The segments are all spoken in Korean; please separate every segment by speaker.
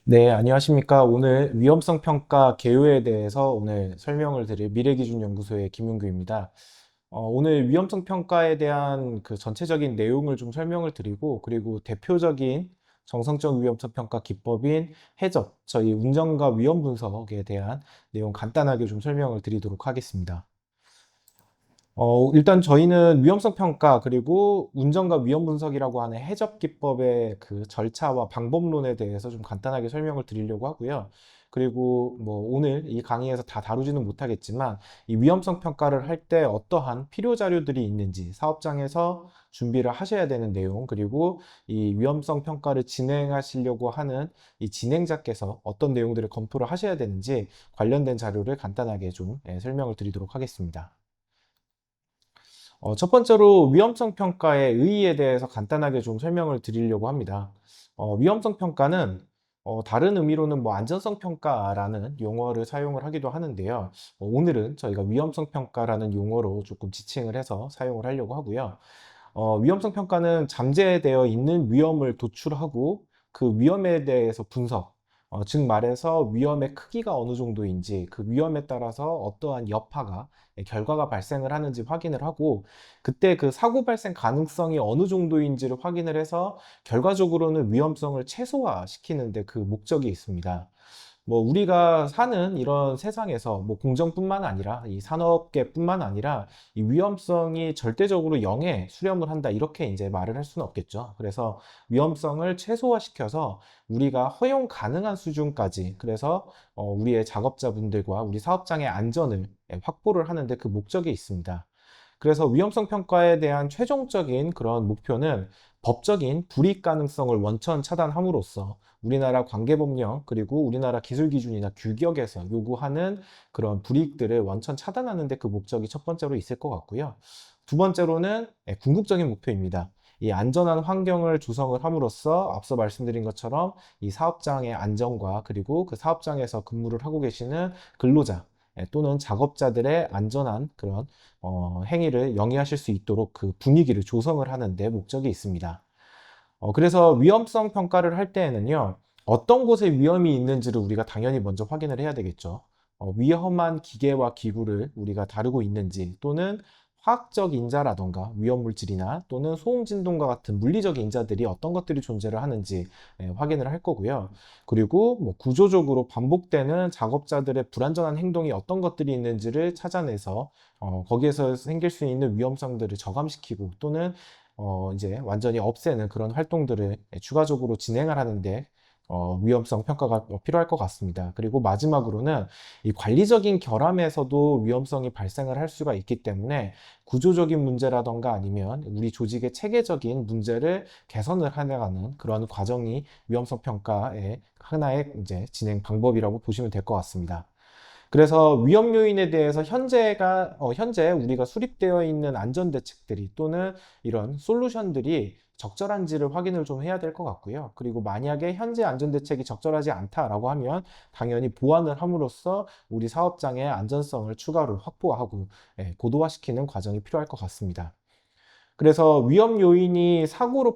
Speaker 1: 네, 안녕하십니까. 오늘 위험성 평가 개요에 대해서 오늘 설명을 드릴 미래기준연구소의 김윤규입니다. 오늘 위험성 평가에 대한 그 전체적인 내용을 좀 설명을 드리고, 그리고 대표적인 정성적 위험성 평가 기법인 해적, 저희 운전과 위험 분석에 대한 내용 간단하게 좀 설명을 드리도록 하겠습니다. 일단 저희는 위험성 평가 그리고 운전과 위험 분석이라고 하는 해적 기법의 그 절차와 방법론에 대해서 좀 간단하게 설명을 드리려고 하고요. 그리고 뭐 오늘 이 강의에서 다 다루지는 못하겠지만 이 위험성 평가를 할 때 어떠한 필요 자료들이 있는지 사업장에서 준비를 하셔야 되는 내용, 그리고 이 위험성 평가를 진행하시려고 하는 이 진행자께서 어떤 내용들을 검토를 하셔야 되는지 관련된 자료를 간단하게 좀 설명을 드리도록 하겠습니다. 첫 번째로 위험성 평가의 의의에 대해서 간단하게 좀 설명을 드리려고 합니다. 위험성 평가는 다른 의미로는 뭐 안전성 평가라는 용어를 사용을 하기도 하는데요. 오늘은 저희가 위험성 평가라는 용어로 조금 지칭을 해서 사용을 하려고 하고요. 위험성 평가는 잠재되어 있는 위험을 도출하고 그 위험에 대해서 분석, 즉 말해서 위험의 크기가 어느 정도인지 그 위험에 따라서 어떠한 여파가, 결과가 발생을 하는지 확인을 하고 그때 그 사고 발생 가능성이 어느 정도인지를 확인을 해서 결과적으로는 위험성을 최소화시키는 데 그 목적이 있습니다. 뭐 우리가 사는 이런 세상에서 뭐 공정뿐만 아니라 이 산업계뿐만 아니라 이 위험성이 절대적으로 0에 수렴을 한다 이렇게 이제 말을 할 수는 없겠죠. 그래서 위험성을 최소화시켜서 우리가 허용 가능한 수준까지, 그래서 우리의 작업자분들과 우리 사업장의 안전을 확보를 하는데 그 목적이 있습니다. 그래서 위험성 평가에 대한 최종적인 그런 목표는 법적인 불이익 가능성을 원천 차단함으로써 우리나라 관계법령 그리고 우리나라 기술 기준이나 규격에서 요구하는 그런 불이익들을 원천 차단하는 데 그 목적이 첫 번째로 있을 것 같고요. 두 번째로는 궁극적인 목표입니다. 이 안전한 환경을 조성을 함으로써 앞서 말씀드린 것처럼 이 사업장의 안전과 그리고 그 사업장에서 근무를 하고 계시는 근로자 또는 작업자들의 안전한 그런 행위를 영위하실 수 있도록 그 분위기를 조성을 하는 데 목적이 있습니다. 그래서 위험성 평가를 할 때에는요, 어떤 곳에 위험이 있는지를 우리가 당연히 먼저 확인을 해야 되겠죠. 위험한 기계와 기구를 우리가 다루고 있는지, 또는 화학적 인자라던가 위험 물질이나 또는 소음 진동과 같은 물리적 인자들이 어떤 것들이 존재를 하는지 확인을 할 거고요. 그리고 뭐 구조적으로 반복되는 작업자들의 불안전한 행동이 어떤 것들이 있는지를 찾아내서 거기에서 생길 수 있는 위험성들을 저감시키고 또는 이제 완전히 없애는 그런 활동들을 추가적으로 진행을 하는데 위험성 평가가 필요할 것 같습니다. 그리고 마지막으로는 이 관리적인 결함에서도 위험성이 발생을 할 수가 있기 때문에 구조적인 문제라던가 아니면 우리 조직의 체계적인 문제를 개선을 해나가는 그런 과정이 위험성 평가의 하나의 이제 진행 방법이라고 보시면 될 것 같습니다. 그래서 위험 요인에 대해서 현재 우리가 수립되어 있는 안전 대책들이 또는 이런 솔루션들이 적절한지를 확인을 좀 해야 될 것 같고요. 그리고 만약에 현재 안전 대책이 적절하지 않다라고 하면 당연히 보완을 함으로써 우리 사업장의 안전성을 추가로 확보하고 고도화시키는 과정이 필요할 것 같습니다. 그래서 위험 요인이 사고로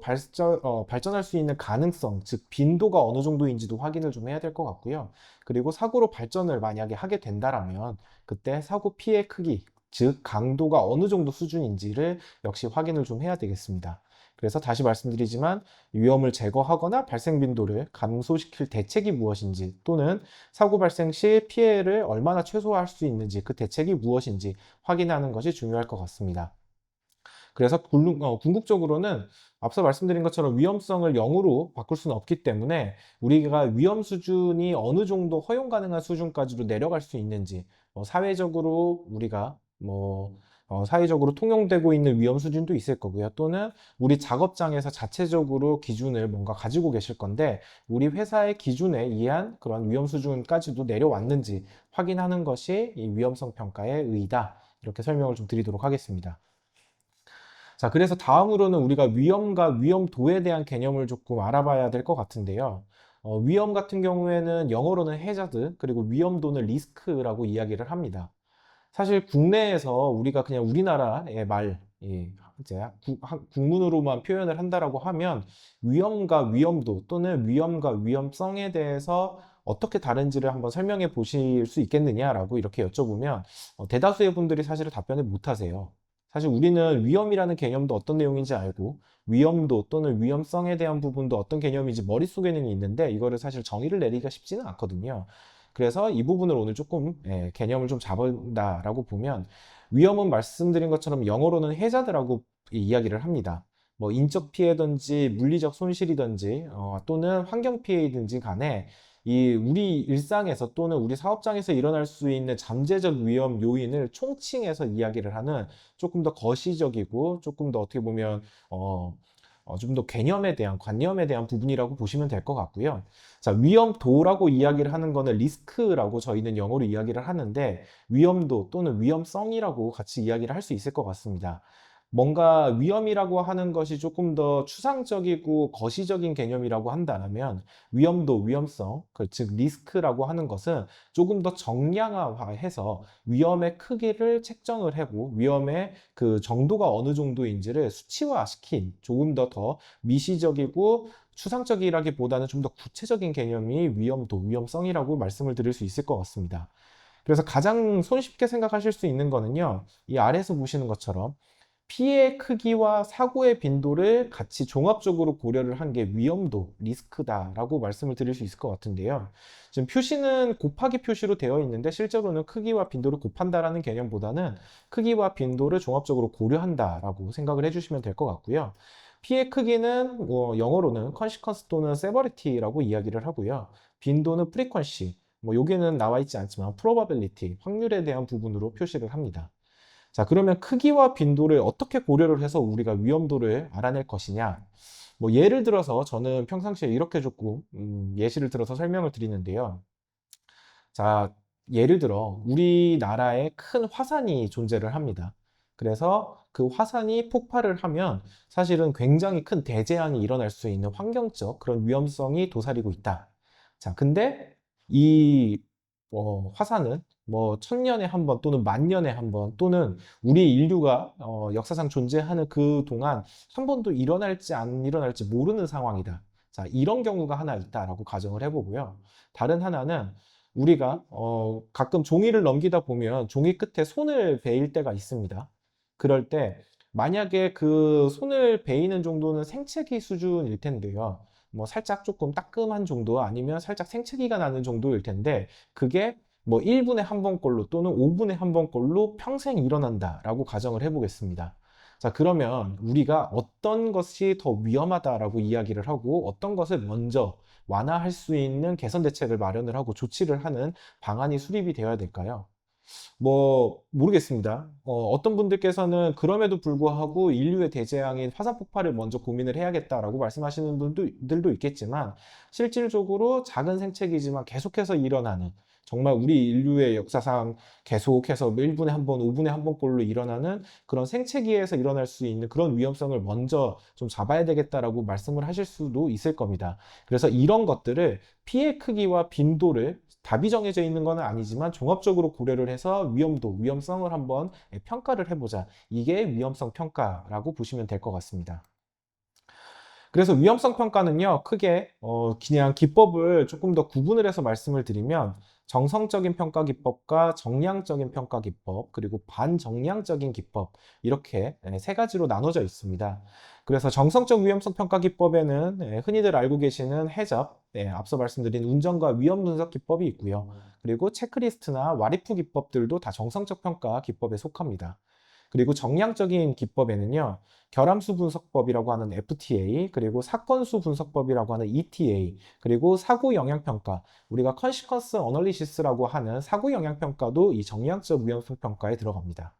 Speaker 1: 발전할 수 있는 가능성, 즉 빈도가 어느 정도인지도 확인을 좀 해야 될 것 같고요. 그리고 사고로 발전을 만약에 하게 된다라면 그때 사고 피해 크기, 즉 강도가 어느 정도 수준인지를 역시 확인을 좀 해야 되겠습니다. 그래서 다시 말씀드리지만 위험을 제거하거나 발생 빈도를 감소시킬 대책이 무엇인지 또는 사고 발생 시 피해를 얼마나 최소화할 수 있는지 그 대책이 무엇인지 확인하는 것이 중요할 것 같습니다. 그래서 궁극적으로는 앞서 말씀드린 것처럼 위험성을 0으로 바꿀 수는 없기 때문에 우리가 위험 수준이 어느 정도 허용 가능한 수준까지로 내려갈 수 있는지, 사회적으로 우리가 사회적으로 통용되고 있는 위험 수준도 있을 거고요. 또는 우리 작업장에서 자체적으로 기준을 뭔가 가지고 계실 건데 우리 회사의 기준에 의한 그런 위험 수준까지도 내려왔는지 확인하는 것이 이 위험성 평가의 의의다. 이렇게 설명을 좀 드리도록 하겠습니다. 자, 그래서 다음으로는 우리가 위험과 위험도에 대한 개념을 조금 알아봐야 될 것 같은데요. 위험 같은 경우에는 영어로는 해자드, 그리고 위험도는 리스크라고 이야기를 합니다. 사실 국내에서 우리가 그냥 우리나라의 말, 예, 이제 국문으로만 표현을 한다라고 하면 위험과 위험도 또는 위험과 위험성에 대해서 어떻게 다른지를 한번 설명해 보실 수 있겠느냐라고 이렇게 여쭤보면 대다수의 분들이 사실 답변을 못 하세요. 사실 우리는 위험이라는 개념도 어떤 내용인지 알고 위험도 또는 위험성에 대한 부분도 어떤 개념인지 머릿속에는 있는데 이거를 사실 정의를 내리기가 쉽지는 않거든요. 그래서 이 부분을 오늘 조금 개념을 좀 잡은다라고 보면 위험은 말씀드린 것처럼 영어로는 해자드라고 이야기를 합니다. 뭐 인적 피해든지 물리적 손실이든지 또는 환경 피해이든지 간에 이 우리 일상에서 또는 우리 사업장에서 일어날 수 있는 잠재적 위험 요인을 총칭해서 이야기를 하는 조금 더 거시적이고 조금 더 어떻게 보면 좀 더 개념에 대한 관념에 대한 부분이라고 보시면 될 것 같고요. 자, 위험도라고 이야기를 하는 거는 리스크라고 저희는 영어로 이야기를 하는데 위험도 또는 위험성이라고 같이 이야기를 할 수 있을 것 같습니다. 뭔가 위험이라고 하는 것이 조금 더 추상적이고 거시적인 개념이라고 한다면 위험도, 위험성, 즉 리스크라고 하는 것은 조금 더 정량화해서 위험의 크기를 책정을 하고 위험의 그 정도가 어느 정도인지를 수치화시킨 조금 더 미시적이고 추상적이라기보다는 좀 더 구체적인 개념이 위험도, 위험성이라고 말씀을 드릴 수 있을 것 같습니다. 그래서 가장 손쉽게 생각하실 수 있는 거는요, 이 아래에서 보시는 것처럼 피해 크기와 사고의 빈도를 같이 종합적으로 고려를 한 게 위험도, 리스크다라고 말씀을 드릴 수 있을 것 같은데요. 지금 표시는 곱하기 표시로 되어 있는데 실제로는 크기와 빈도를 곱한다라는 개념보다는 크기와 빈도를 종합적으로 고려한다라고 생각을 해주시면 될 것 같고요. 피해 크기는 영어로는 consequence 또는 severity라고 이야기를 하고요. 빈도는 frequency, 여기는 나와 있지 않지만 probability, 확률에 대한 부분으로 표시를 합니다. 자, 그러면 크기와 빈도를 어떻게 고려를 해서 우리가 위험도를 알아낼 것이냐? 예를 들어서 저는 평상시에 이렇게 조금 예시를 들어서 설명을 드리는데요. 자, 예를 들어 우리나라에 큰 화산이 존재를 합니다. 그래서 그 화산이 폭발을 하면 사실은 굉장히 큰 대재앙이 일어날 수 있는 환경적 그런 위험성이 도사리고 있다. 자, 근데 이 화산은 1000년에 한 번 또는 10,000년에 한 번 또는 우리 인류가 역사상 존재하는 그 동안 한 번도 일어날지 안 일어날지 모르는 상황이다. 자, 이런 경우가 하나 있다라고 가정을 해보고요. 다른 하나는 우리가 가끔 종이를 넘기다 보면 종이 끝에 손을 베일 때가 있습니다. 그럴 때 만약에 그 손을 베이는 정도는 생채기 수준일 텐데요. 살짝 조금 따끔한 정도 아니면 살짝 생채기가 나는 정도일 텐데 그게 1분에 한 번꼴로 또는 5분에 한 번꼴로 평생 일어난다라고 가정을 해보겠습니다. 자, 그러면 우리가 어떤 것이 더 위험하다라고 이야기를 하고 어떤 것을 먼저 완화할 수 있는 개선 대책을 마련을 하고 조치를 하는 방안이 수립이 되어야 될까요? 모르겠습니다. 어떤 분들께서는 그럼에도 불구하고 인류의 대재앙인 화산 폭발을 먼저 고민을 해야겠다라고 말씀하시는 분들도 있겠지만 실질적으로 작은 생체이지만 계속해서 일어나는 정말 우리 인류의 역사상 계속해서 1분에 한 번, 5분에 한 번꼴로 일어나는 그런 생체기에서 일어날 수 있는 그런 위험성을 먼저 좀 잡아야 되겠다라고 말씀을 하실 수도 있을 겁니다. 그래서 이런 것들을 피해 크기와 빈도를 답이 정해져 있는 건 아니지만 종합적으로 고려를 해서 위험도, 위험성을 한번 평가를 해보자. 이게 위험성 평가라고 보시면 될 것 같습니다. 그래서 위험성 평가는요, 크게 그냥 기법을 조금 더 구분을 해서 말씀을 드리면 정성적인 평가 기법과 정량적인 평가 기법, 그리고 반정량적인 기법 이렇게 세 가지로 나눠져 있습니다. 그래서 정성적 위험성 평가 기법에는 흔히들 알고 계시는 해잡, 앞서 말씀드린 운전과 위험 분석 기법이 있고요. 그리고 체크리스트나 와리프 기법들도 다 정성적 평가 기법에 속합니다. 그리고 정량적인 기법에는요, 결함수 분석법이라고 하는 FTA, 그리고 사건수 분석법이라고 하는 ETA, 그리고 사고 영향평가, 우리가 컨시퀀스 어널리시스라고 하는 사고 영향평가도 이 정량적 위험성 평가에 들어갑니다.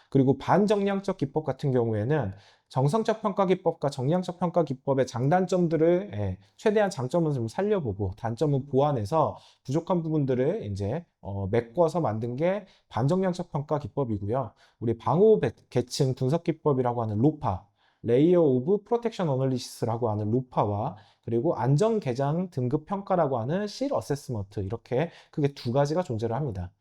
Speaker 1: 그리고 반정량적 기법 같은 경우에는 정성적 평가 기법과 정량적 평가 기법의 장단점들을 최대한 장점은 좀 살려보고 단점은 보완해서 부족한 부분들을 이제 메꿔서 만든 게 반정량적 평가 기법이고요. 우리 방호 계층 분석 기법이라고 하는 로파, 레이어 오브 프로텍션 어널리시스라고 하는 로파와 그리고 안전 개장 등급 평가라고 하는 실 어세스먼트 이렇게 크게 두 가지가 존재를 합니다.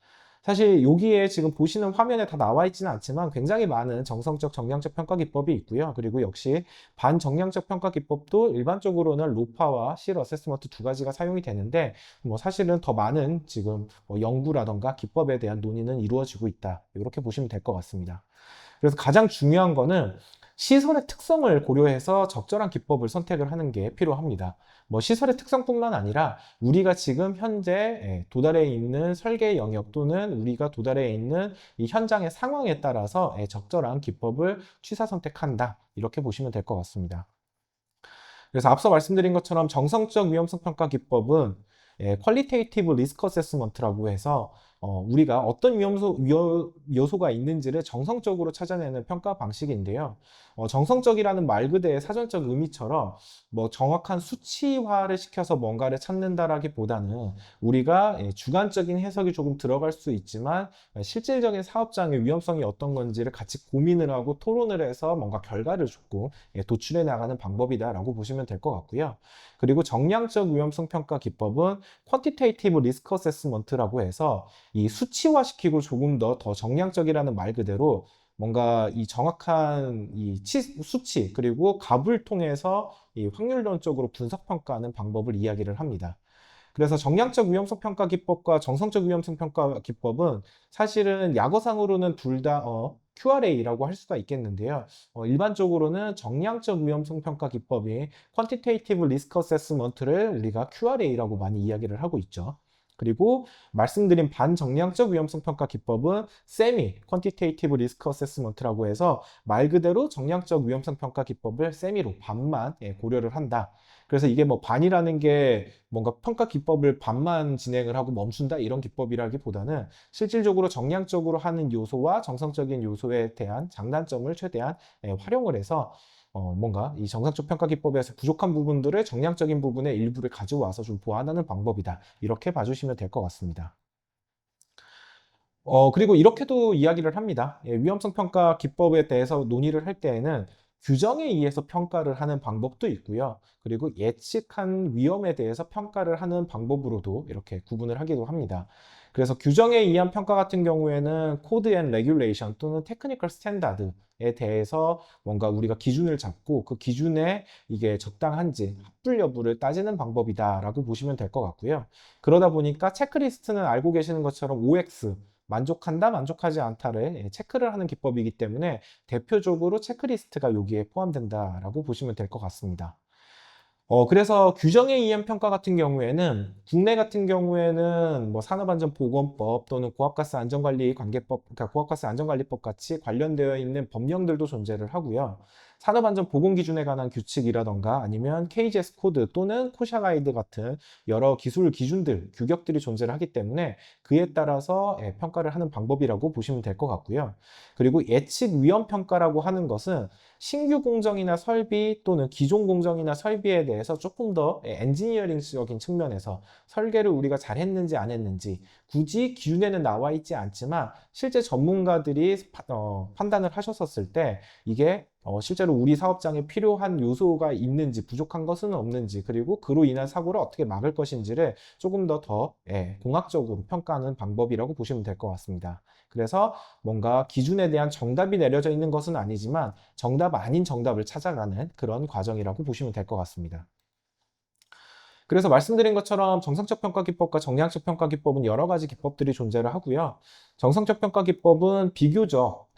Speaker 1: 사실 여기에 지금 보시는 화면에 다 나와 있지는 않지만 굉장히 많은 정성적, 정량적 평가 기법이 있고요. 그리고 역시 반정량적 평가 기법도 일반적으로는 로파와 실 어세스먼트 두 가지가 사용이 되는데 뭐 사실은 더 많은 지금 뭐 연구라던가 기법에 대한 논의는 이루어지고 있다. 이렇게 보시면 될 것 같습니다. 그래서 가장 중요한 거는 시설의 특성을 고려해서 적절한 기법을 선택을 하는 게 필요합니다. 뭐 시설의 특성뿐만 아니라 우리가 지금 현재 도달해 있는 설계 영역 또는 우리가 도달해 있는 이 현장의 상황에 따라서 적절한 기법을 취사 선택한다. 이렇게 보시면 될 것 같습니다. 그래서 앞서 말씀드린 것처럼 정성적 위험성 평가 기법은 퀄리테이티브 리스크 어세스먼트라고 해서 우리가 어떤 요소가 있는지를 정성적으로 찾아내는 평가 방식인데요. 정성적이라는 말 그대의 사전적 의미처럼 뭐 정확한 수치화를 시켜서 뭔가를 찾는다라기보다는 우리가 주관적인 해석이 조금 들어갈 수 있지만 실질적인 사업장의 위험성이 어떤 건지를 같이 고민을 하고 토론을 해서 뭔가 결과를 줬고 도출해 나가는 방법이다라고 보시면 될 것 같고요. 그리고 정량적 위험성 평가 기법은 퀀티테이티브 리스크 어세스먼트라고 해서 이 수치화시키고 조금 더 정량적이라는 말 그대로 뭔가 이 정확한 이 수치 그리고 값을 통해서 이 확률론적으로 분석 평가하는 방법을 이야기를 합니다. 그래서 정량적 위험성 평가 기법과 정성적 위험성 평가 기법은 사실은 약어상으로는 둘 다 QRA라고 할 수가 있겠는데요. 일반적으로는 정량적 위험성 평가 기법인 Quantitative Risk Assessment를 우리가 QRA라고 많이 이야기를 하고 있죠. 그리고 말씀드린 반정량적 위험성 평가 기법은 Semi Quantitative Risk Assessment라고 해서 말 그대로 정량적 위험성 평가 기법을 세미로 반만 고려를 한다. 그래서 이게 뭐 반이라는 게 뭔가 평가 기법을 반만 진행을 하고 멈춘다 이런 기법이라기보다는 실질적으로 정량적으로 하는 요소와 정성적인 요소에 대한 장단점을 최대한 활용을 해서 뭔가 이 정상적 평가 기법에서 부족한 부분들을 정량적인 부분의 일부를 가져와서 좀 보완하는 방법이다. 이렇게 봐주시면 될 것 같습니다. 그리고 이렇게도 이야기를 합니다. 위험성 평가 기법에 대해서 논의를 할 때에는 규정에 의해서 평가를 하는 방법도 있고요. 그리고 예측한 위험에 대해서 평가를 하는 방법으로도 이렇게 구분을 하기도 합니다. 그래서 규정에 의한 평가 같은 경우에는 코드 앤 레귤레이션 또는 테크니컬 스탠다드에 대해서 뭔가 우리가 기준을 잡고 그 기준에 이게 적당한지 합불 여부를 따지는 방법이다라고 보시면 될 것 같고요. 그러다 보니까 체크리스트는 알고 계시는 것처럼 OX 만족한다, 만족하지 않다를 체크를 하는 기법이기 때문에 대표적으로 체크리스트가 여기에 포함된다라고 보시면 될 것 같습니다. 그래서 규정에 의한 평가 같은 경우에는 국내 같은 경우에는 뭐 산업안전보건법 또는 고압가스 안전관리 관계법, 그러니까 고압가스 안전관리법 같이 관련되어 있는 법령들도 존재를 하고요. 산업안전보건기준에 관한 규칙이라던가 아니면 KGS 코드 또는 코샤 가이드 같은 여러 기술 기준들, 규격들이 존재를 하기 때문에 그에 따라서 평가를 하는 방법이라고 보시면 될 것 같고요. 그리고 예측 위험 평가라고 하는 것은 신규 공정이나 설비 또는 기존 공정이나 설비에 대해서 조금 더 엔지니어링적인 측면에서 설계를 우리가 잘 했는지 안 했는지 굳이 기준에는 나와 있지 않지만 실제 전문가들이 판단을 하셨었을 때 이게 실제로 우리 사업장에 필요한 요소가 있는지 부족한 것은 없는지 그리고 그로 인한 사고를 어떻게 막을 것인지를 조금 더 공학적으로 평가하는 방법이라고 보시면 될 것 같습니다. 그래서 뭔가 기준에 대한 정답이 내려져 있는 것은 아니지만 정답 아닌 정답을 찾아가는 그런 과정이라고 보시면 될 것 같습니다. 그래서 말씀드린 것처럼 정성적 평가 기법과 정량적 평가 기법은 여러 가지 기법들이 존재를 하고요. 정성적 평가 기법은 비교적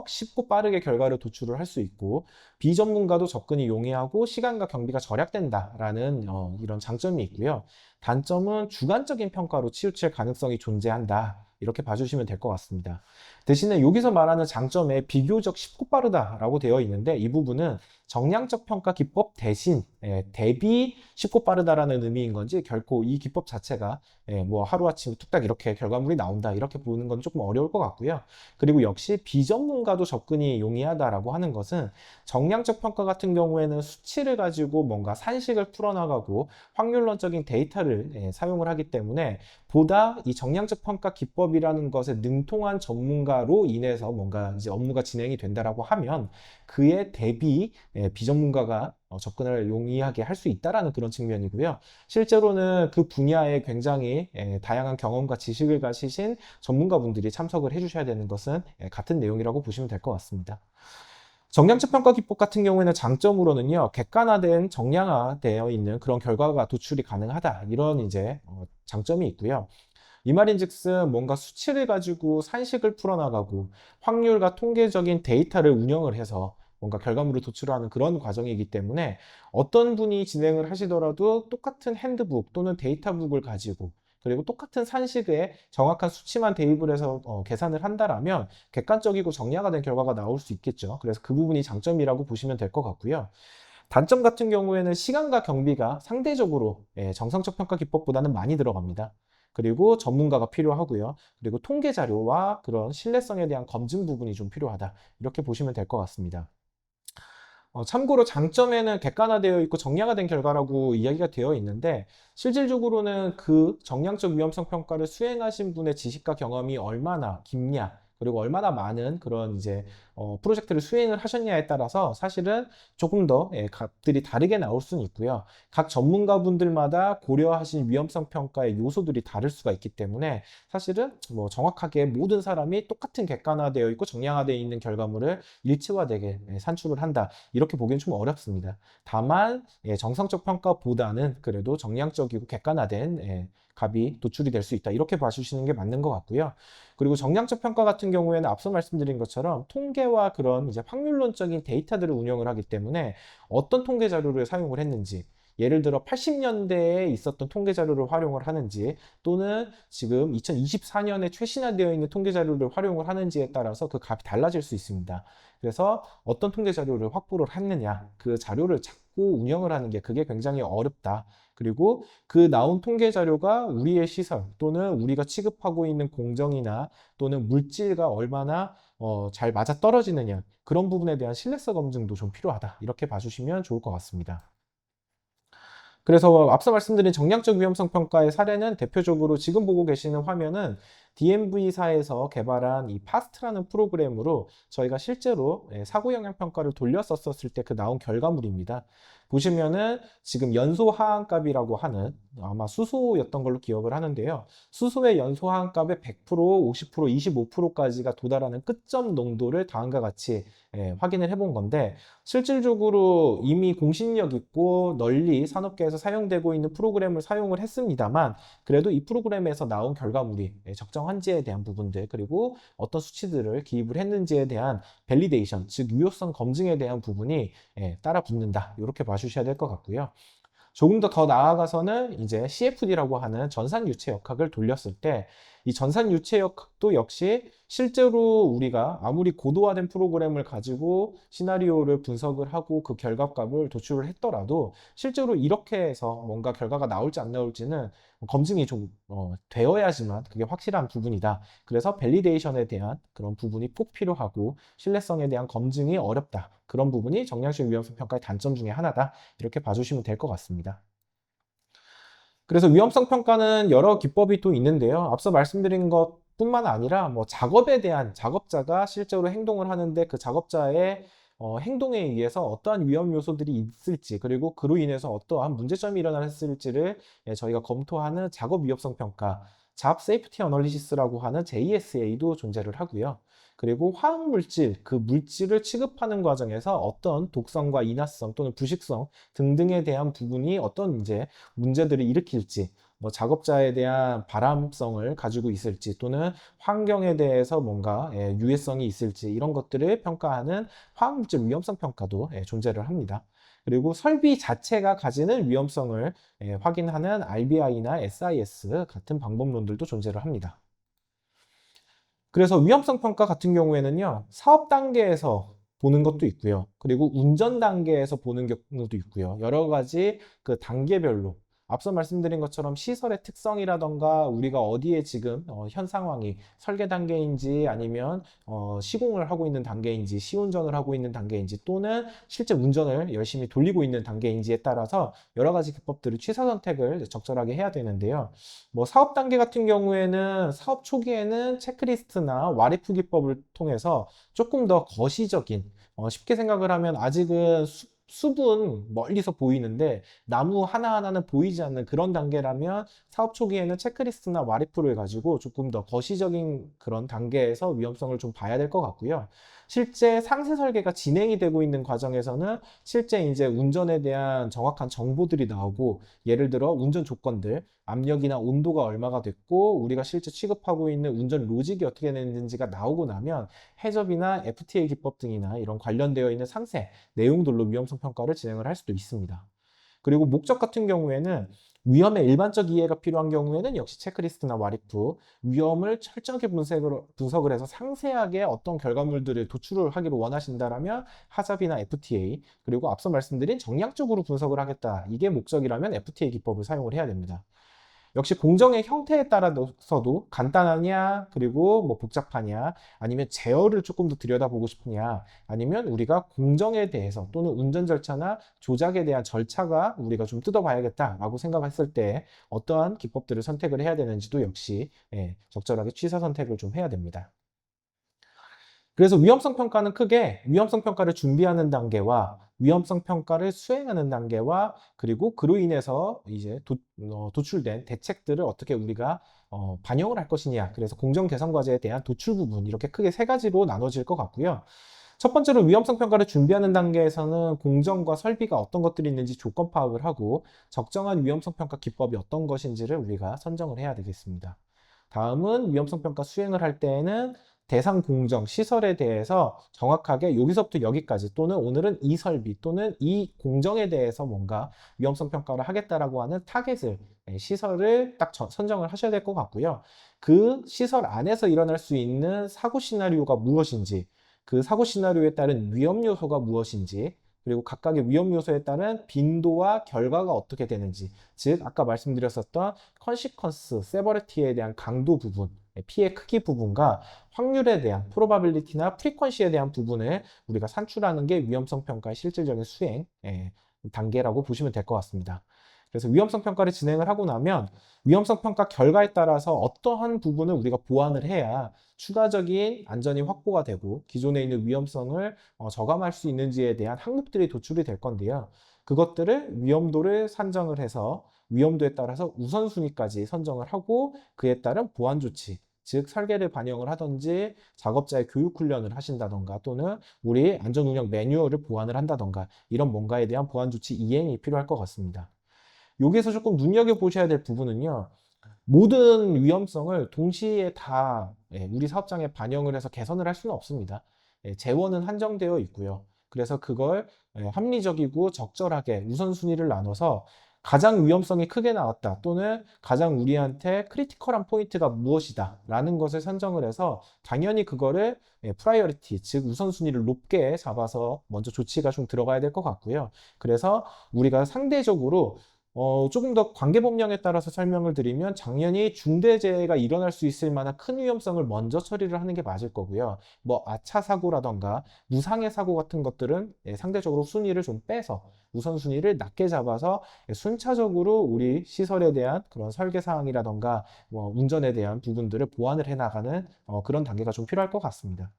Speaker 1: 쉽고 빠르게 결과를 도출을 할 수 있고 비전문가도 접근이 용이하고 시간과 경비가 절약된다라는 이런 장점이 있고요. 단점은 주관적인 평가로 치우칠 가능성이 존재한다. 이렇게 봐주시면 될 것 같습니다. 대신에 여기서 말하는 장점에 비교적 쉽고 빠르다라고 되어 있는데 이 부분은 정량적 평가 기법 대신 대비 쉽고 빠르다라는 의미인 건지 결코 이 기법 자체가 뭐 하루아침에 뚝딱 이렇게 결과물이 나온다 이렇게 보는 건 조금 어려울 것 같고요. 그리고 역시 비전문가도 접근이 용이하다라고 하는 것은 정량적 평가 같은 경우에는 수치를 가지고 뭔가 산식을 풀어나가고 확률론적인 데이터를 사용을 하기 때문에 보다 이 정량적 평가 기법이라는 것에 능통한 전문가 전문가로 인해서 뭔가 이제 업무가 진행이 된다라고 하면 그에 대비 비전문가가 접근을 용이하게 할 수 있다라는 그런 측면이고요. 실제로는 그 분야에 굉장히 다양한 경험과 지식을 가지신 전문가분들이 참석을 해주셔야 되는 것은 같은 내용이라고 보시면 될 것 같습니다. 정량적 평가 기법 같은 경우에는 장점으로는요, 객관화된 정량화되어 있는 그런 결과가 도출이 가능하다. 이런 이제 장점이 있고요. 이 말인즉슨 뭔가 수치를 가지고 산식을 풀어나가고 확률과 통계적인 데이터를 운영을 해서 뭔가 결과물을 도출하는 그런 과정이기 때문에 어떤 분이 진행을 하시더라도 똑같은 핸드북 또는 데이터북을 가지고 그리고 똑같은 산식에 정확한 수치만 대입을 해서 계산을 한다라면 객관적이고 정량화된 결과가 나올 수 있겠죠. 그래서 그 부분이 장점이라고 보시면 될 것 같고요. 단점 같은 경우에는 시간과 경비가 상대적으로 정성적 평가 기법보다는 많이 들어갑니다. 그리고 전문가가 필요하고요. 그리고 통계 자료와 그런 신뢰성에 대한 검증 부분이 좀 필요하다. 이렇게 보시면 될 것 같습니다. 참고로 장점에는 객관화되어 있고 정량화된 결과라고 이야기가 되어 있는데 실질적으로는 그 정량적 위험성 평가를 수행하신 분의 지식과 경험이 얼마나 깊냐 그리고 얼마나 많은 그런 이제 프로젝트를 수행을 하셨냐에 따라서 사실은 조금 더 값들이 다르게 나올 수는 있고요. 각 전문가분들마다 고려하신 위험성 평가의 요소들이 다를 수가 있기 때문에 사실은 뭐 정확하게 모든 사람이 똑같은 객관화되어 있고 정량화되어 있는 결과물을 일치화되게 산출을 한다. 이렇게 보기엔 좀 어렵습니다. 다만 정성적 평가보다는 그래도 정량적이고 객관화된 값이 도출이 될 수 있다. 이렇게 봐주시는 게 맞는 것 같고요. 그리고 정량적 평가 같은 경우에는 앞서 말씀드린 것처럼 통계와 그런 이제 확률론적인 데이터들을 운영을 하기 때문에 어떤 통계 자료를 사용을 했는지 예를 들어 80년대에 있었던 통계 자료를 활용을 하는지 또는 지금 2024년에 최신화되어 있는 통계 자료를 활용을 하는지에 따라서 그 값이 달라질 수 있습니다. 그래서 어떤 통계 자료를 확보를 했느냐 그 자료를 찾고 운영을 하는 게 그게 굉장히 어렵다. 그리고 그 나온 통계 자료가 우리의 시설 또는 우리가 취급하고 있는 공정이나 또는 물질과 얼마나 잘 맞아 떨어지느냐 그런 부분에 대한 신뢰성 검증도 좀 필요하다. 이렇게 봐주시면 좋을 것 같습니다. 그래서 앞서 말씀드린 정량적 위험성 평가의 사례는 대표적으로 지금 보고 계시는 화면은 DMV사에서 개발한 이 파스트라는 프로그램으로 저희가 실제로 사고 영향 평가를 돌렸었을 때 그 나온 결과물입니다. 보시면은 지금 연소 하한값이라고 하는 아마 수소였던 걸로 기억을 하는데요. 수소의 연소 하한값의 100%, 50%, 25%까지가 도달하는 끝점 농도를 다음과 같이 확인을 해본 건데 실질적으로 이미 공신력 있고 널리 산업계에서 사용되고 있는 프로그램을 사용을 했습니다만 그래도 이 프로그램에서 나온 결과물이 적정한지에 대한 부분들 그리고 어떤 수치들을 기입을 했는지에 대한 밸리데이션 즉 유효성 검증에 대한 부분이 따라 붙는다 이렇게 봐주셔야 될 것 같고요. 조금 더 나아가서는 이제 CFD라고 하는 전산 유체 역학을 돌렸을 때 이 전산 유체 역학도 역시 실제로 우리가 아무리 고도화된 프로그램을 가지고 시나리오를 분석을 하고 그 결과값을 도출을 했더라도 실제로 이렇게 해서 뭔가 결과가 나올지 안 나올지는 검증이 좀 되어야지만 그게 확실한 부분이다. 그래서 밸리데이션에 대한 그런 부분이 꼭 필요하고 신뢰성에 대한 검증이 어렵다. 그런 부분이 정량적 위험성 평가의 단점 중에 하나다. 이렇게 봐주시면 될 것 같습니다. 그래서 위험성 평가는 여러 기법이 또 있는데요. 앞서 말씀드린 것뿐만 아니라 뭐 작업에 대한 작업자가 실제로 행동을 하는데 그 작업자의 행동에 의해서 어떠한 위험 요소들이 있을지 그리고 그로 인해서 어떠한 문제점이 일어났을지를 저희가 검토하는 작업 위험성 평가, 잡 세이프티 어널리시스라고 하는 JSA도 존재를 하고요. 그리고 화학 물질, 그 물질을 취급하는 과정에서 어떤 독성과 인화성 또는 부식성 등등에 대한 부분이 어떤 이제 문제들을 일으킬지, 뭐 작업자에 대한 바람성을 가지고 있을지 또는 환경에 대해서 뭔가 유해성이 있을지 이런 것들을 평가하는 화학물질 위험성 평가도 존재를 합니다. 그리고 설비 자체가 가지는 위험성을 확인하는 RBI나 SIS 같은 방법론들도 존재를 합니다. 그래서 위험성 평가 같은 경우에는요, 사업 단계에서 보는 것도 있고요. 그리고 운전 단계에서 보는 경우도 있고요. 여러 가지 그 단계별로 앞서 말씀드린 것처럼 시설의 특성이라던가 우리가 어디에 지금 현 상황이 설계 단계인지 아니면 시공을 하고 있는 단계인지 시운전을 하고 있는 단계인지 또는 실제 운전을 열심히 돌리고 있는 단계인지에 따라서 여러 가지 기법들을 취사 선택을 적절하게 해야 되는데요. 뭐 사업 단계 같은 경우에는 사업 초기에는 체크리스트나 와리프 기법을 통해서 조금 더 거시적인 쉽게 생각을 하면 아직은 숲은 멀리서 보이는데 나무 하나하나는 보이지 않는 그런 단계라면 사업 초기에는 체크리스트나 와리프를 가지고 조금 더 거시적인 그런 단계에서 위험성을 좀 봐야 될 것 같고요. 실제 상세 설계가 진행이 되고 있는 과정에서는 실제 이제 운전에 대한 정확한 정보들이 나오고 예를 들어 운전 조건들, 압력이나 온도가 얼마가 됐고 우리가 실제 취급하고 있는 운전 로직이 어떻게 되는지가 나오고 나면 해접이나 FTA 기법 등이나 이런 관련되어 있는 상세 내용들로 위험성 평가를 진행을 할 수도 있습니다. 그리고 목적 같은 경우에는 위험의 일반적 이해가 필요한 경우에는 역시 체크리스트나 와리프, 위험을 철저하게 분석을 해서 상세하게 어떤 결과물들을 도출을 하기를 원하신다라면 하잡이나 FTA, 그리고 앞서 말씀드린 정량적으로 분석을 하겠다. 이게 목적이라면 FTA 기법을 사용을 해야 됩니다. 역시 공정의 형태에 따라서도 간단하냐, 그리고 뭐 복잡하냐, 아니면 제어를 조금 더 들여다보고 싶으냐, 아니면 우리가 공정에 대해서 또는 운전 절차나 조작에 대한 절차가 우리가 좀 뜯어봐야겠다라고 생각했을 때 어떠한 기법들을 선택을 해야 되는지도 역시 적절하게 취사 선택을 좀 해야 됩니다. 그래서 위험성 평가는 크게 위험성 평가를 준비하는 단계와 위험성 평가를 수행하는 단계와 그리고 그로 인해서 이제 도출된 대책들을 어떻게 우리가 반영을 할 것이냐. 그래서 공정 개선 과제에 대한 도출 부분 이렇게 크게 세 가지로 나눠질 것 같고요. 첫 번째로 위험성 평가를 준비하는 단계에서는 공정과 설비가 어떤 것들이 있는지 조건 파악을 하고 적정한 위험성 평가 기법이 어떤 것인지를 우리가 선정을 해야 되겠습니다. 다음은 위험성 평가 수행을 할 때에는 대상 공정, 시설에 대해서 정확하게 여기서부터 여기까지 또는 오늘은 이 설비 또는 이 공정에 대해서 뭔가 위험성 평가를 하겠다라고 하는 타겟을, 시설을 딱 선정을 하셔야 될 것 같고요. 그 시설 안에서 일어날 수 있는 사고 시나리오가 무엇인지, 그 사고 시나리오에 따른 위험 요소가 무엇인지, 그리고 각각의 위험 요소에 따른 빈도와 결과가 어떻게 되는지, 즉 아까 말씀드렸었던 컨시퀀스, 세버리티에 대한 강도 부분, 피해 크기 부분과 확률에 대한 프로바빌리티나 프리퀀시에 대한 부분을 우리가 산출하는 게 위험성 평가의 실질적인 수행 단계라고 보시면 될 것 같습니다. 그래서 위험성 평가를 진행을 하고 나면 위험성 평가 결과에 따라서 어떠한 부분을 우리가 보완을 해야 추가적인 안전이 확보가 되고 기존에 있는 위험성을 저감할 수 있는지에 대한 항목들이 도출이 될 건데요. 그것들을 위험도를 산정을 해서 위험도에 따라서 우선순위까지 선정을 하고 그에 따른 보완 조치, 즉 설계를 반영을 하든지 작업자의 교육 훈련을 하신다던가 또는 우리 안전운영 매뉴얼을 보완을 한다던가 이런 뭔가에 대한 보완 조치 이행이 필요할 것 같습니다. 여기에서 조금 눈여겨보셔야 될 부분은요. 모든 위험성을 동시에 다 우리 사업장에 반영을 해서 개선을 할 수는 없습니다. 재원은 한정되어 있고요. 그래서 그걸 합리적이고 적절하게 우선순위를 나눠서 가장 위험성이 크게 나왔다 또는 가장 우리한테 크리티컬한 포인트가 무엇이다 라는 것을 선정을 해서 당연히 그거를 프라이어리티 즉 우선순위를 높게 잡아서 먼저 조치가 좀 들어가야 될 것 같고요. 그래서 우리가 상대적으로 조금 더 관계법령에 따라서 설명을 드리면 당연히 중대재해가 일어날 수 있을 만한 큰 위험성을 먼저 처리를 하는 게 맞을 거고요. 뭐 아차 사고라던가 무상해 사고 같은 것들은 상대적으로 순위를 좀 빼서 우선순위를 낮게 잡아서 순차적으로 우리 시설에 대한 그런 설계 사항이라던가 뭐 운전에 대한 부분들을 보완을 해 나가는 그런 단계가 좀 필요할 것 같습니다.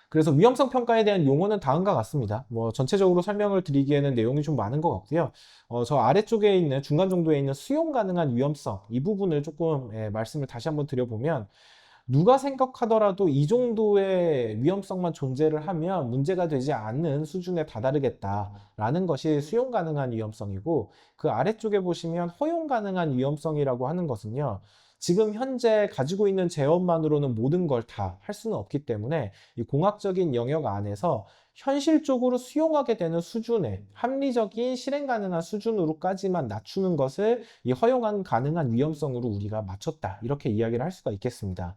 Speaker 1: 그래서 위험성 평가에 대한 용어는 다음과 같습니다. 뭐 전체적으로 설명을 드리기에는 내용이 좀 많은 것 같고요. 저 아래쪽에 있는 중간 정도에 있는 수용 가능한 위험성 이 부분을 조금 말씀을 다시 한번 드려보면 누가 생각하더라도 이 정도의 위험성만 존재를 하면 문제가 되지 않는 수준에 다다르겠다라는 것이 수용 가능한 위험성이고 그 아래쪽에 보시면 허용 가능한 위험성이라고 하는 것은요. 지금 현재 가지고 있는 재원만으로는 모든 걸 다 할 수는 없기 때문에 이 공학적인 영역 안에서 현실적으로 수용하게 되는 수준의 합리적인 실행 가능한 수준으로까지만 낮추는 것을 이 허용 가능한 위험성으로 우리가 맞췄다. 이렇게 이야기를 할 수가 있겠습니다.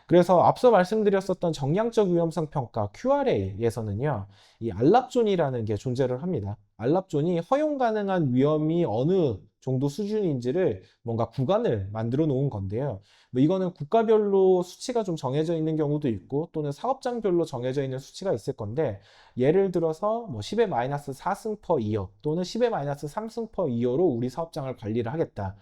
Speaker 1: 그래서 앞서 말씀드렸었던 정량적 위험성 평가 QRA에서는요, 이 안락존이라는 게 존재를 합니다. 알랍존이 허용 가능한 위험이 어느 정도 수준인지를 뭔가 구간을 만들어 놓은 건데요. 뭐 이거는 국가별로 수치가 좀 정해져 있는 경우도 있고 또는 사업장별로 정해져 있는 수치가 있을 건데 예를 들어서 뭐 10의 마이너스 4승 퍼 2호 또는 10의 마이너스 3승 퍼 2호로 우리 사업장을 관리를 하겠다.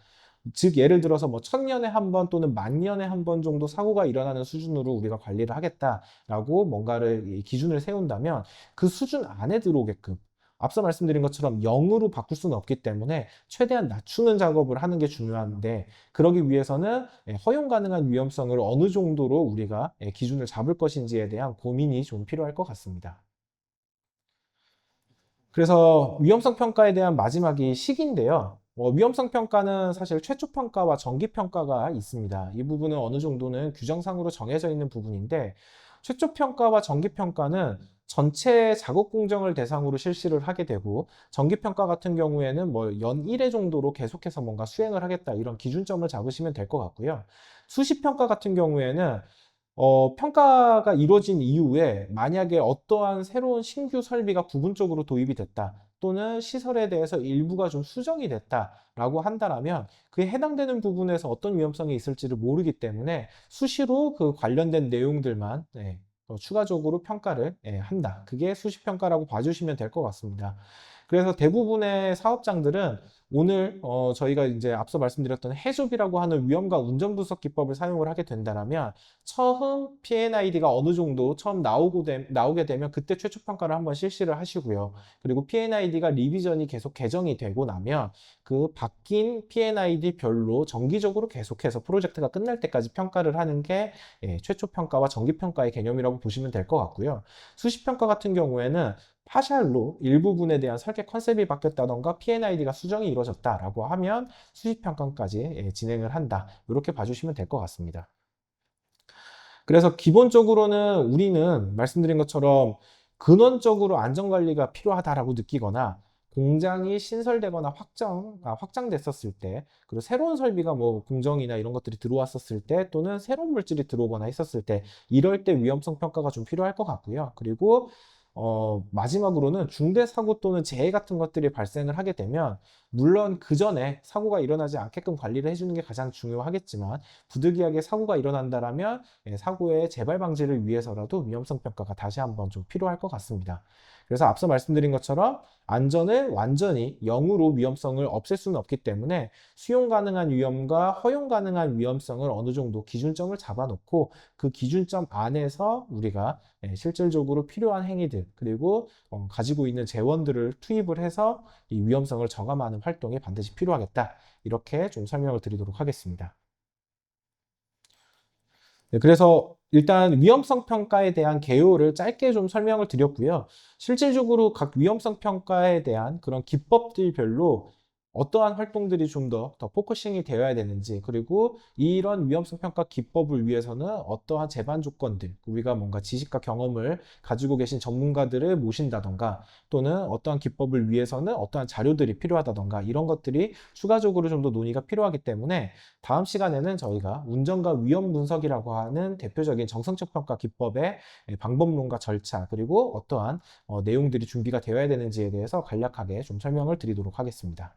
Speaker 1: 즉 예를 들어서 뭐 1000년에 한 번 또는 10,000년에 한 번 정도 사고가 일어나는 수준으로 우리가 관리를 하겠다라고 뭔가를 기준을 세운다면 그 수준 안에 들어오게끔 앞서 말씀드린 것처럼 0으로 바꿀 수는 없기 때문에 최대한 낮추는 작업을 하는 게 중요한데 그러기 위해서는 허용 가능한 위험성을 어느 정도로 우리가 기준을 잡을 것인지에 대한 고민이 좀 필요할 것 같습니다. 그래서 위험성 평가에 대한 마지막이 시기인데요. 위험성 평가는 사실 최초 평가와 정기 평가가 있습니다. 이 부분은 어느 정도는 규정상으로 정해져 있는 부분인데 최초 평가와 정기 평가는 전체 작업 공정을 대상으로 실시를 하게 되고 정기 평가 같은 경우에는 뭐 연 1회 정도로 계속해서 뭔가 수행을 하겠다 이런 기준점을 잡으시면 될 것 같고요. 수시 평가 같은 경우에는 평가가 이루어진 이후에 만약에 어떠한 새로운 신규 설비가 부분적으로 도입이 됐다. 또는 시설에 대해서 일부가 좀 수정이 됐다라고 한다면 그에 해당되는 부분에서 어떤 위험성이 있을지를 모르기 때문에 수시로 그 관련된 내용들만 추가적으로 평가를 한다. 그게 수시평가라고 봐주시면 될 것 같습니다. 그래서 대부분의 사업장들은 오늘 저희가 이제 앞서 말씀드렸던 해줍이라고 하는 위험과 운전 분석 기법을 사용을 하게 된다면 처음 P&ID가 어느 정도 처음 나오게 되면 그때 최초 평가를 한번 실시를 하시고요. 그리고 P&ID가 리비전이 계속 개정이 되고 나면 그 바뀐 P&ID 별로 정기적으로 계속해서 프로젝트가 끝날 때까지 평가를 하는 게 최초 평가와 정기 평가의 개념이라고 보시면 될 것 같고요. 수시 평가 같은 경우에는 파샬로 일부분에 대한 설계 컨셉이 바뀌었다던가 P&ID가 수정이 이루어졌다라고 하면 수시 평가까지 진행을 한다. 이렇게 봐주시면 될 것 같습니다. 그래서 기본적으로는 우리는 말씀드린 것처럼 근원적으로 안전관리가 필요하다라고 느끼거나 공장이 신설되거나 확장됐었을 때, 그리고 새로운 설비가 뭐 공정이나 이런 것들이 들어왔었을 때, 또는 새로운 물질이 들어오거나 했었을 때, 이럴 때 위험성 평가가 좀 필요할 것 같고요. 그리고 마지막으로는 중대 사고 또는 재해 같은 것들이 발생을 하게 되면 물론 그 전에 사고가 일어나지 않게끔 관리를 해주는 게 가장 중요하겠지만 부득이하게 사고가 일어난다라면 사고의 재발 방지를 위해서라도 위험성 평가가 다시 한번 좀 필요할 것 같습니다. 그래서 앞서 말씀드린 것처럼 안전을 완전히 0으로 위험성을 없앨 수는 없기 때문에 수용 가능한 위험과 허용 가능한 위험성을 어느 정도 기준점을 잡아놓고 그 기준점 안에서 우리가 실질적으로 필요한 행위들 그리고 가지고 있는 재원들을 투입을 해서 이 위험성을 저감하는 활동이 반드시 필요하겠다. 이렇게 좀 설명을 드리도록 하겠습니다. 네, 그래서 일단 위험성 평가에 대한 개요를 짧게 좀 설명을 드렸고요. 실질적으로 각 위험성 평가에 대한 그런 기법들별로 어떠한 활동들이 좀 더 포커싱이 되어야 되는지, 그리고 이런 위험성 평가 기법을 위해서는 어떠한 제반 조건들, 우리가 뭔가 지식과 경험을 가지고 계신 전문가들을 모신다던가, 또는 어떠한 기법을 위해서는 어떠한 자료들이 필요하다던가, 이런 것들이 추가적으로 좀 더 논의가 필요하기 때문에 다음 시간에는 저희가 운전과 위험 분석이라고 하는 대표적인 정성적 평가 기법의 방법론과 절차, 그리고 어떠한 내용들이 준비가 되어야 되는지에 대해서 간략하게 좀 설명을 드리도록 하겠습니다.